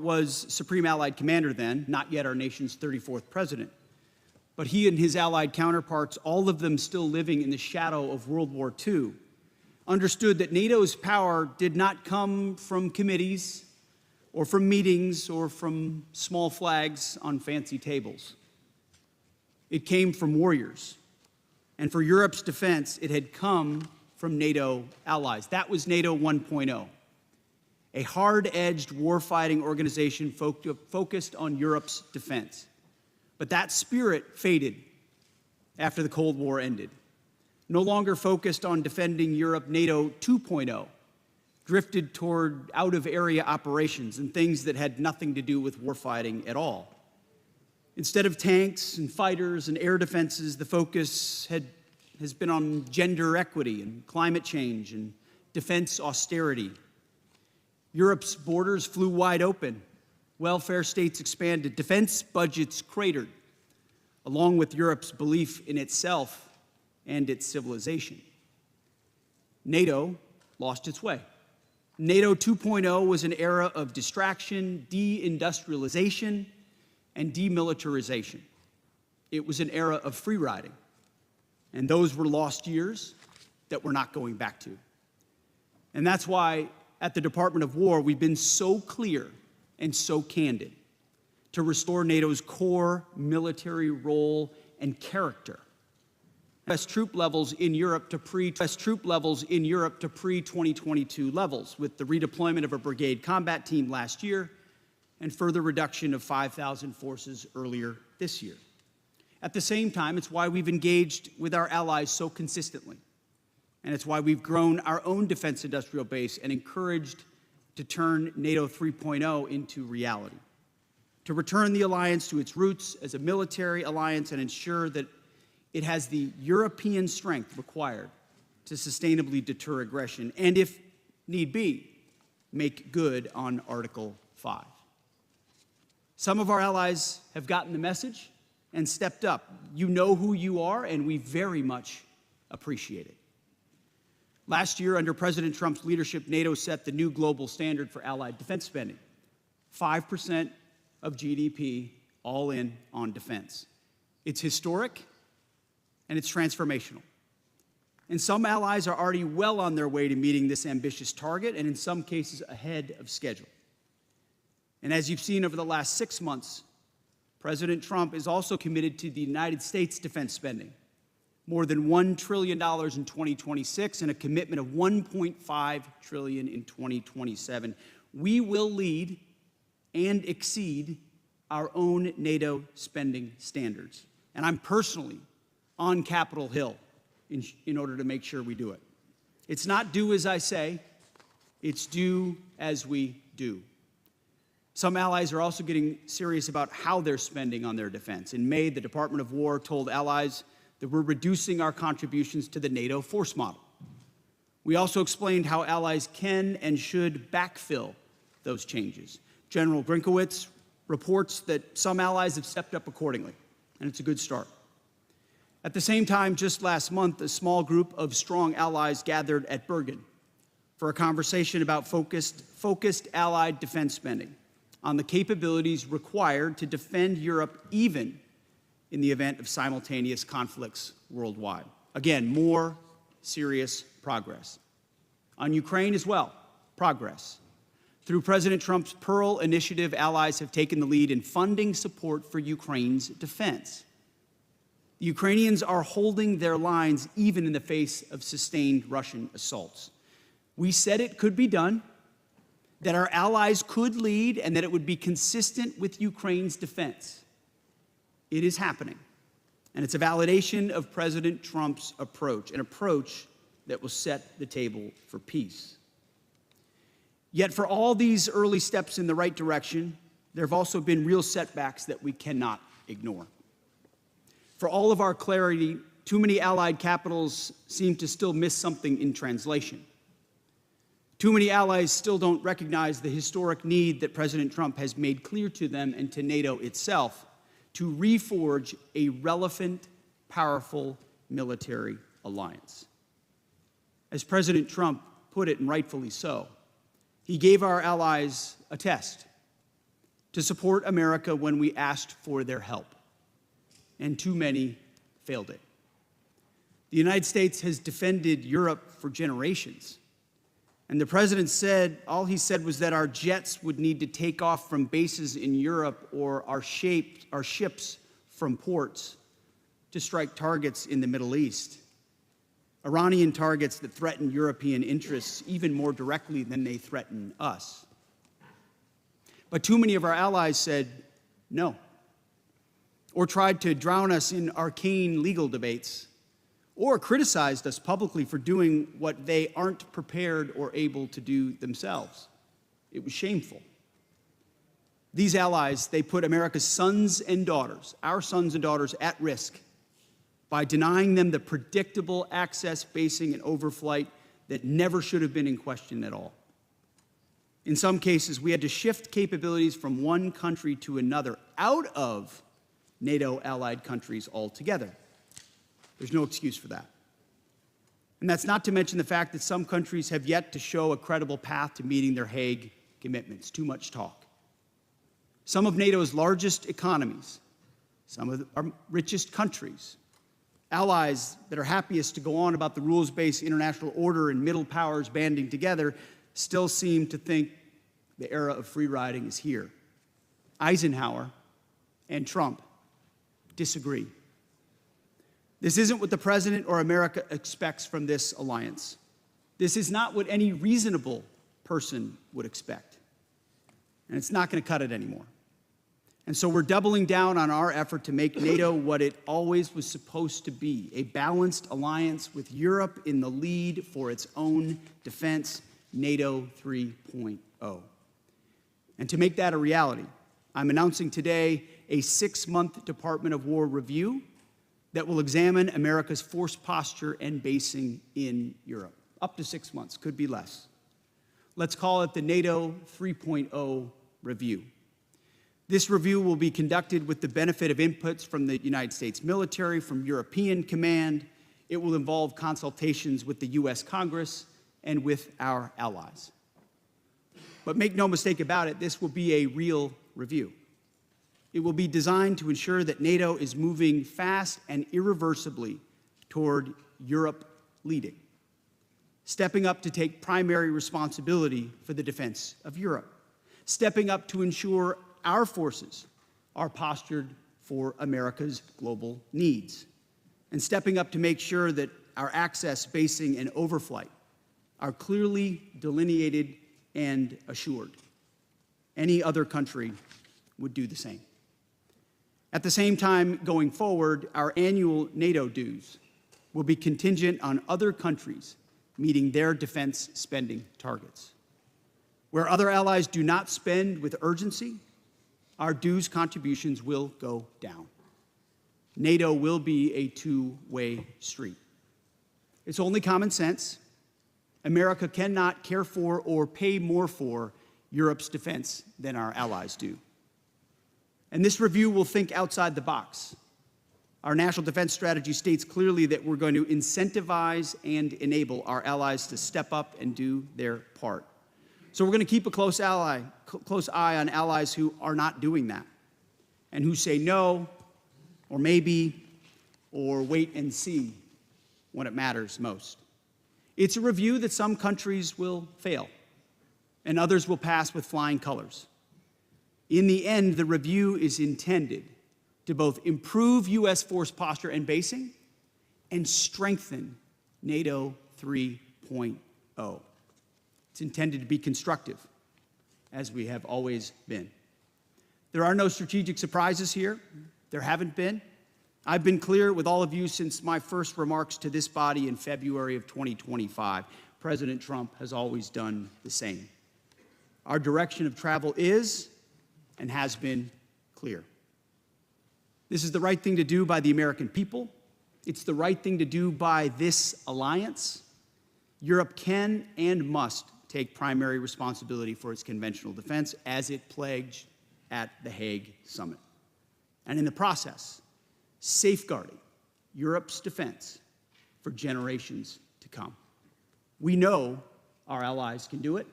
was Supreme Allied Commander then, not yet our nation's 34th president. But he and his Allied counterparts, all of them still living in the shadow of World War II, understood that NATO's power did not come from committees or from meetings or from small flags on fancy tables. It came from warriors. And for Europe's defense, it had come from NATO allies. That was NATO 1.0, a hard-edged warfighting organization focused on Europe's defense. But that spirit faded after the Cold War ended. No longer focused on defending Europe, NATO 2.0 drifted toward out-of-area operations and things that had nothing to do with warfighting at all. Instead of tanks and fighters and air defenses, the focus has been on gender equity and climate change and defense austerity. Europe's borders flew wide open. Welfare states expanded. Defense budgets cratered, along with Europe's belief in itself and its civilization. NATO lost its way. NATO 2.0 was an era of distraction, deindustrialization, and demilitarization. It was an era of free riding. And those were lost years that we're not going back to. And that's why at the Department of War, we've been so clear and so candid to restore NATO's core military role and character. U.S. troop levels in Europe to pre-2022 levels, with the redeployment of a brigade combat team last year and further reduction of 5,000 forces earlier this year. At the same time, it's why we've engaged with our allies so consistently. And it's why we've grown our own defense industrial base and encouraged to turn NATO 3.0 into reality, to return the alliance to its roots as a military alliance and ensure that it has the European strength required to sustainably deter aggression and, if need be, make good on Article 5. Some of our allies have gotten the message and stepped up. You know who you are, and we very much appreciate it. Last year, under President Trump's leadership, NATO set the new global standard for allied defense spending, 5% of GDP all in on defense. It's historic, and it's transformational. And some allies are already well on their way to meeting this ambitious target, and in some cases ahead of schedule. And as you've seen over the last 6 months, President Trump is also committed to the United States defense spending, more than $1 trillion in 2026 and a commitment of $1.5 trillion in 2027. We will lead and exceed our own NATO spending standards. And I'm personally on Capitol Hill in order to make sure we do it. It's not do as I say, it's do as we do. Some allies are also getting serious about how they're spending on their defense. In May, the Department of War told allies that we're reducing our contributions to the NATO force model. We also explained how allies can and should backfill those changes. General Grinkowitz reports that some allies have stepped up accordingly, and it's a good start. At the same time, just last month, a small group of strong allies gathered at Bergen for a conversation about focused allied defense spending on the capabilities required to defend Europe even in the event of simultaneous conflicts worldwide. Again, more serious progress. On Ukraine as well, progress. Through President Trump's Pearl Initiative, allies have taken the lead in funding support for Ukraine's defense. The Ukrainians are holding their lines even in the face of sustained Russian assaults. We said it could be done, that our allies could lead, and that it would be consistent with Ukraine's defense. It is happening, and it's a validation of President Trump's approach, an approach that will set the table for peace. Yet for all these early steps in the right direction, there have also been real setbacks that we cannot ignore. For all of our clarity, too many allied capitals seem to still miss something in translation. Too many allies still don't recognize the historic need that President Trump has made clear to them and to NATO itself to reforge a relevant, powerful military alliance. As President Trump put it, and rightfully so, he gave our allies a test, to support America when we asked for their help, and too many failed it. The United States has defended Europe for generations, and the president said, all he said was that our jets would need to take off from bases in Europe or our ships from ports to strike targets in the Middle East, Iranian targets that threaten European interests even more directly than they threaten us. But too many of our allies said no, or tried to drown us in arcane legal debates, or criticized us publicly for doing what they aren't prepared or able to do themselves. It was shameful. These allies, they put America's sons and daughters, our sons and daughters, at risk by denying them the predictable access, basing, and overflight that never should have been in question at all. In some cases, we had to shift capabilities from one country to another out of NATO allied countries altogether. There's no excuse for that. And that's not to mention the fact that some countries have yet to show a credible path to meeting their Hague commitments. Too much talk. Some of NATO's largest economies, some of our richest countries, allies that are happiest to go on about the rules-based international order and middle powers banding together, still seem to think the era of free riding is here. Eisenhower and Trump disagree. This isn't what the president or America expects from this alliance. This is not what any reasonable person would expect. And it's not going to cut it anymore. And so we're doubling down on our effort to make NATO what it always was supposed to be, a balanced alliance with Europe in the lead for its own defense, NATO 3.0. And to make that a reality, I'm announcing today a 6-month Department of War review that will examine America's force posture and basing in Europe. Up to 6 months, could be less. Let's call it the NATO 3.0 review. This review will be conducted with the benefit of inputs from the United States military, from European Command. It will involve consultations with the U.S. Congress and with our allies. But make no mistake about it, this will be a real review. It will be designed to ensure that NATO is moving fast and irreversibly toward Europe leading, stepping up to take primary responsibility for the defense of Europe, stepping up to ensure our forces are postured for America's global needs, and stepping up to make sure that our access, basing, and overflight are clearly delineated and assured. Any other country would do the same. At the same time, going forward, our annual NATO dues will be contingent on other countries meeting their defense spending targets. Where other allies do not spend with urgency, our dues contributions will go down. NATO will be a two-way street. It's only common sense. America cannot care for or pay more for Europe's defense than our allies do. And this review will think outside the box. Our national defense strategy states clearly that we're going to incentivize and enable our allies to step up and do their part. So we're going to keep a close eye on allies who are not doing that and who say no, or maybe, or wait and see when it matters most. It's a review that some countries will fail and others will pass with flying colors. In the end, the review is intended to both improve U.S. force posture and basing and strengthen NATO 3.0. It's intended to be constructive, as we have always been. There are no strategic surprises here. There haven't been. I've been clear with all of you since my first remarks to this body in February of 2025. President Trump has always done the same. Our direction of travel is and has been clear. This is the right thing to do by the American people. It's the right thing to do by this alliance. Europe can and must take primary responsibility for its conventional defense as it pledged at the Hague Summit. And in the process, safeguarding Europe's defense for generations to come. We know our allies can do it,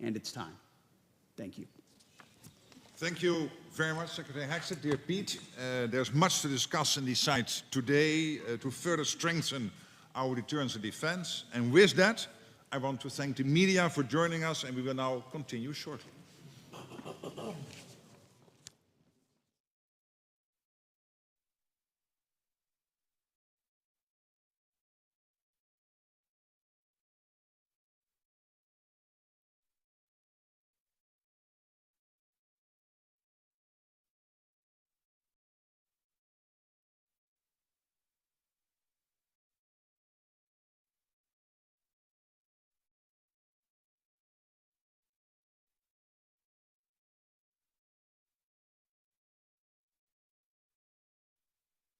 and it's time. Thank you. Thank you very much, Secretary Hegseth. Dear Pete, there's much to discuss in these sites today to further strengthen our deterrence and defense. And with that, I want to thank the media for joining us, and we will now continue shortly.